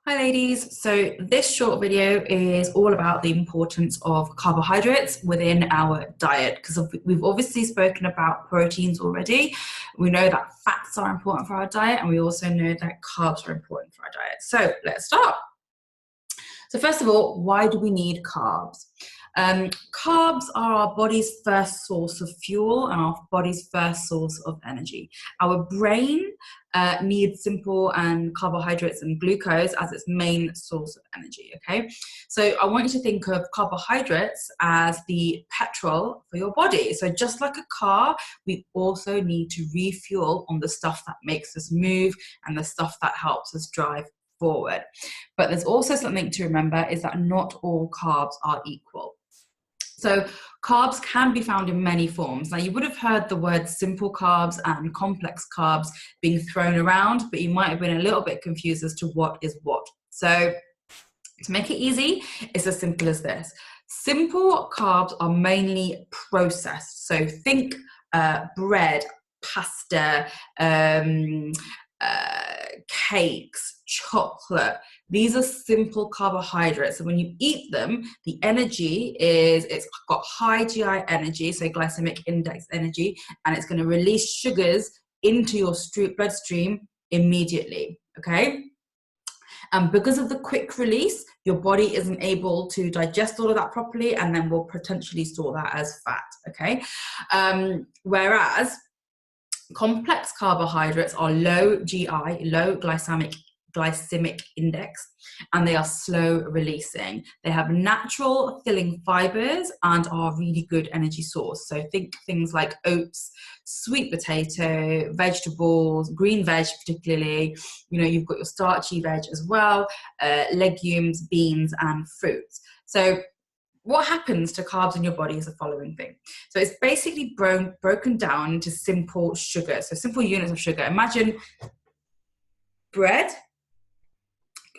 Hi ladies, so this short video is all about the importance of carbohydrates within our diet because we've obviously spoken about proteins already. We know that fats are important for our diet and we also know that carbs are important for our diet. So let's start. So first of all, why do we need carbs? Carbs are our body's first source of fuel and our body's first source of energy. Our brain needs simple and carbohydrates and glucose as its main source of energy, okay? So I want you to think of carbohydrates as the petrol for your body. So just like a car, we also need to refuel on the stuff that makes us move and the stuff that helps us drive forward. But there's also something to remember is that not all carbs are equal. So carbs can be found in many forms. Now you would have heard the words simple carbs and complex carbs being thrown around, but you might have been a little bit confused as to what is what. So to make it easy, it's as simple as this. Simple carbs are mainly processed. So think bread, pasta, cakes, chocolate. These are simple carbohydrates. So when you eat them, the energy it's got high GI energy, so glycemic index energy, and it's going to release sugars into your bloodstream immediately, okay? And because of the quick release, your body isn't able to digest all of that properly and then will potentially store that as fat, okay? Whereas complex carbohydrates are low GI, low glycemic index, and they are slow releasing. They have natural filling fibers and are really good energy source. So think things like oats, sweet potato, vegetables, green veg particularly. You know, you've got your starchy veg as well, legumes, beans, and fruits. So what happens to carbs in your body is the following thing. So it's basically broken down into simple sugar, so simple units of sugar. Imagine bread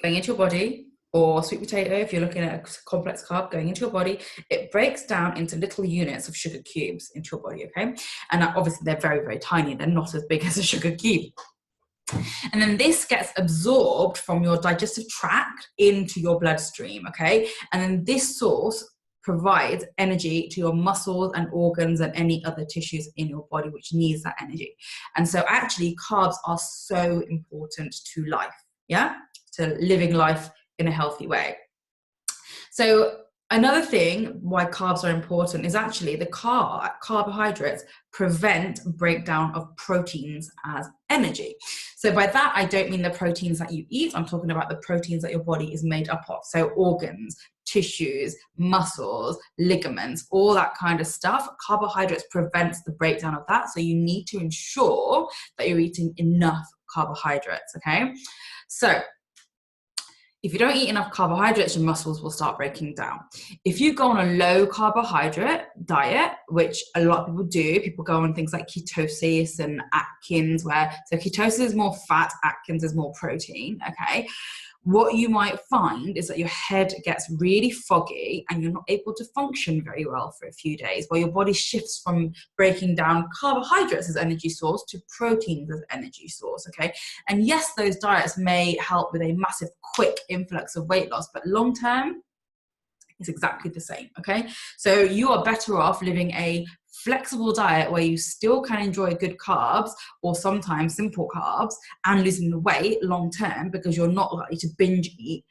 going into your body, or sweet potato, if you're looking at a complex carb going into your body. It breaks down into little units of sugar cubes into your body, okay? And obviously they're very, very tiny. They're not as big as a sugar cube. And then this gets absorbed from your digestive tract into your bloodstream, okay? And then this source provides energy to your muscles and organs and any other tissues in your body which needs that energy. And so actually carbs are so important to life, yeah? To living life in a healthy way. So another thing why carbs are important is actually the carbohydrates prevent breakdown of proteins as energy. So by that, I don't mean the proteins that you eat. I'm talking about the proteins that your body is made up of. So organs, tissues, muscles, ligaments, all that kind of stuff. Carbohydrates prevents the breakdown of that. So you need to ensure that you're eating enough carbohydrates, okay? So if you don't eat enough carbohydrates, your muscles will start breaking down. If you go on a low carbohydrate diet, which a lot of people do, people go on things like ketosis and Atkins, so ketosis is more fat, Atkins is more protein, okay? What you might find is that your head gets really foggy and you're not able to function very well for a few days, while your body shifts from breaking down carbohydrates as energy source to proteins as energy source, okay? And yes, those diets may help with a massive quick influx of weight loss, but long term, it's exactly the same, okay? So you are better off living a flexible diet where you still can enjoy good carbs or sometimes simple carbs and losing the weight long term because you're not likely to binge eat.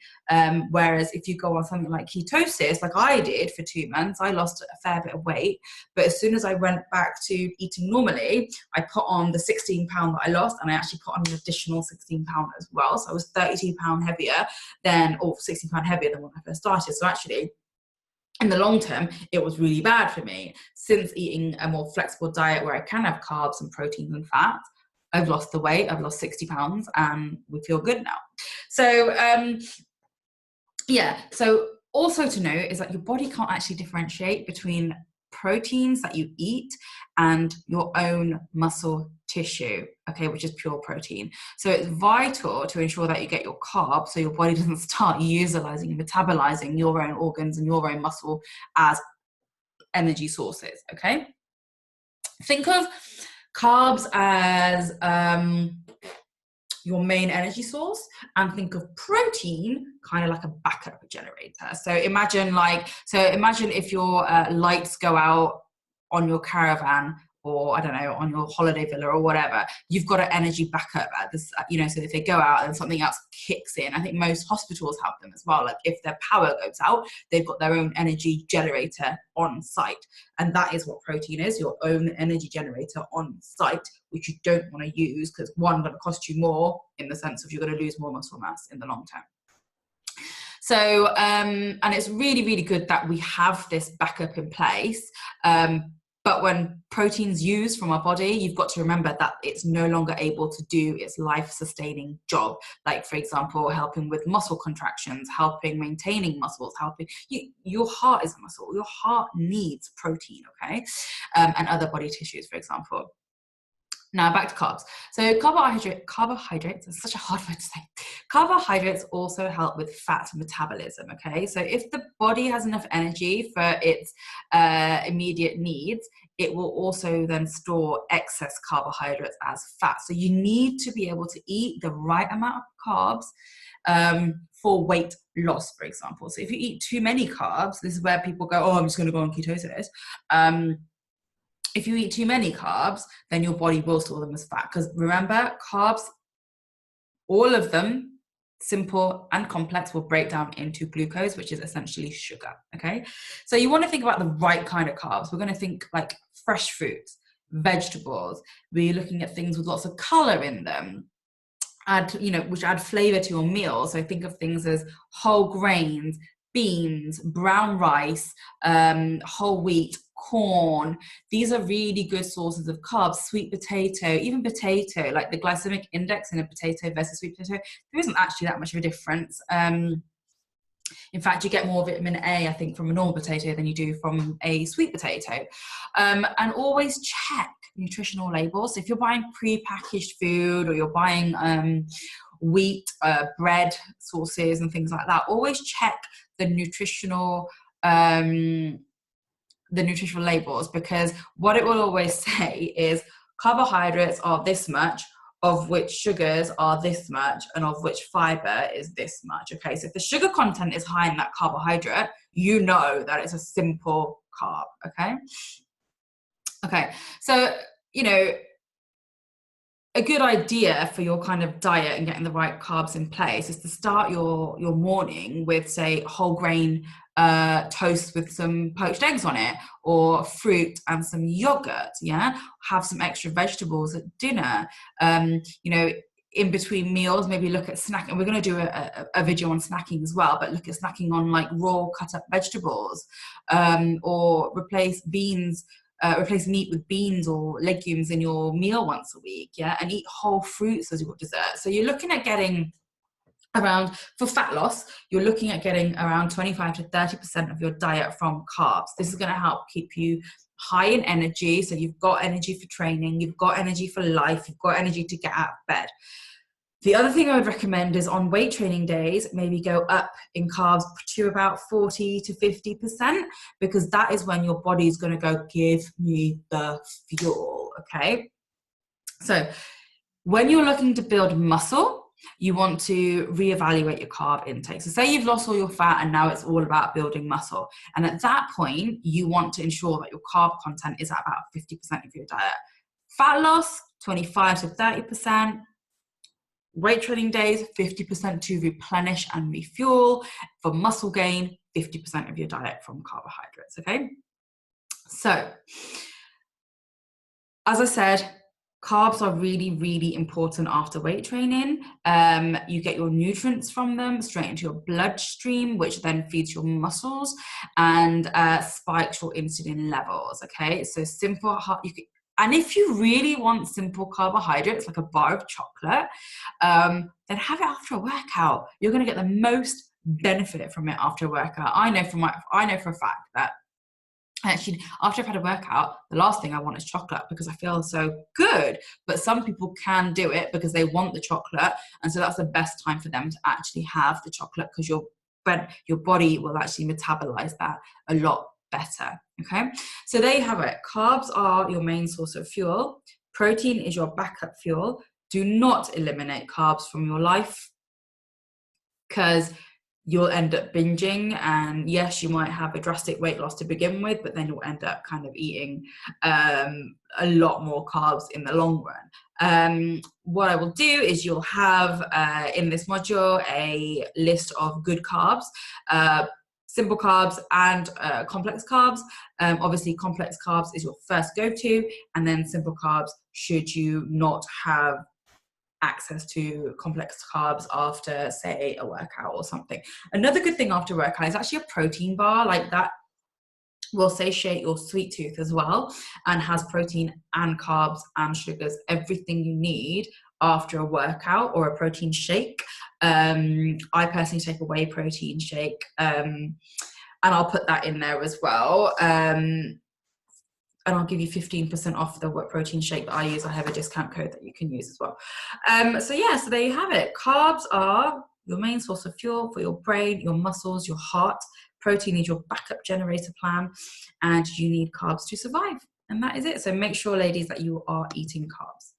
Whereas if you go on something like ketosis, like I did for 2 months, I lost a fair bit of weight. But as soon as I went back to eating normally, I put on the 16 pound that I lost, and I actually put on an additional 16 pound as well. So I was 32 pound heavier or 16 pound heavier than when I first started. So actually, in the long term, it was really bad for me. Since eating a more flexible diet where I can have carbs and proteins and fat, I've lost the weight, I've lost 60 pounds, and we feel good now. So, so also to note is that your body can't actually differentiate between proteins that you eat and your own muscle tissue, okay, which is pure protein. So it's vital to ensure that you get your carbs so your body doesn't start utilizing and metabolizing your own organs and your own muscle as energy sources, okay? Think of carbs as your main energy source, and think of protein kind of like a backup generator. So imagine if your lights go out on your caravan, or I don't know, on your holiday villa or whatever, you've got an energy backup at this, so if they go out and something else kicks in. I think most hospitals have them as well. Like if their power goes out, they've got their own energy generator on site. And that is what protein is, your own energy generator on site, which you don't want to use because one, going to cost you more in the sense of you're going to lose more muscle mass in the long term. So, and it's really, really good that we have this backup in place. But when protein's used from our body, you've got to remember that it's no longer able to do its life-sustaining job. Like, for example, helping with muscle contractions, helping maintaining muscles, helping your heart is a muscle. Your heart needs protein, okay? And other body tissues, for example. Now back to carbs. So carbohydrates is such a hard word to say. Carbohydrates also help with fat metabolism, okay? So if the body has enough energy for its immediate needs, it will also then store excess carbohydrates as fat. So you need to be able to eat the right amount of carbs for weight loss, for example. So if you eat too many carbs, this is where people go, oh, I'm just gonna go on ketosis. If you eat too many carbs, then your body will store them as fat. Because remember, carbs, all of them, simple and complex, will break down into glucose, which is essentially sugar, okay? So you want to think about the right kind of carbs. We're going to think like fresh fruits, vegetables. We're looking at things with lots of color in them, which add flavor to your meal. So think of things as whole grains, beans, brown rice, whole wheat, corn. These are really good sources of carbs. Sweet potato, even potato, like the glycemic index in a potato versus sweet potato, there isn't actually that much of a difference. In fact, you get more vitamin A, I think, from a normal potato than you do from a sweet potato. And always check nutritional labels. If you're buying pre-packaged food, or you're buying wheat, bread sources and things like that, always check the nutritional labels, because what it will always say is carbohydrates are this much, of which sugars are this much, and of which fiber is this much. Okay, so if the sugar content is high in that carbohydrate, you know that it's a simple carb. Okay, so a good idea for your kind of diet and getting the right carbs in place is to start your morning with, say, whole grain toast with some poached eggs on it, or fruit and some yogurt. Have some extra vegetables at dinner. In between meals, maybe look at snacking. We're going to do a video on snacking as well, but look at snacking on like raw cut up vegetables, or replace meat with beans or legumes in your meal once a week, and eat whole fruits as your dessert. So you're looking at getting for fat loss, you're looking at getting around 25 to 30% of your diet from carbs. This is going to help keep you high in energy. So you've got energy for training, you've got energy for life, you've got energy to get out of bed. The other thing I would recommend is on weight training days, maybe go up in carbs to about 40 to 50%, because that is when your body is going to go, give me the fuel, okay? So when you're looking to build muscle, you want to reevaluate your carb intake. So say you've lost all your fat and now it's all about building muscle. And at that point, you want to ensure that your carb content is at about 50% of your diet. Fat loss, 25 to 30%. Weight training days, 50% to replenish and refuel. For muscle gain, 50% of your diet from carbohydrates, okay? So, as I said, carbs are really, really important after weight training. You get your nutrients from them straight into your bloodstream, which then feeds your muscles and spikes your insulin levels, okay? So simple, and if you really want simple carbohydrates, like a bar of chocolate, then have it after a workout. You're going to get the most benefit from it after a workout. I know for a fact that actually, after I've had a workout, the last thing I want is chocolate, because I feel so good. But some people can do it because they want the chocolate, and so that's the best time for them to actually have the chocolate, because your body will actually metabolize that a lot better, okay? So there you have it. Carbs are your main source of fuel. Protein is your backup fuel. Do not eliminate carbs from your life, because you'll end up binging, and yes, you might have a drastic weight loss to begin with, but then you'll end up kind of eating a lot more carbs in the long run. What I will do is you'll have in this module a list of good carbs, simple carbs and complex carbs. Obviously complex carbs is your first go-to, and then simple carbs should you not have access to complex carbs after, say, a workout or something. Another good thing after workout is actually a protein bar. Like that will satiate your sweet tooth as well, and has protein and carbs and sugars, everything you need after a workout, or a protein shake. I personally take a whey protein shake, and I'll put that in there as well. And I'll give you 15% off the protein shake that I use. I have a discount code that you can use as well. So there you have it. Carbs are your main source of fuel for your brain, your muscles, your heart. Protein is your backup generator plan, and you need carbs to survive. And that is it. So make sure, ladies, that you are eating carbs.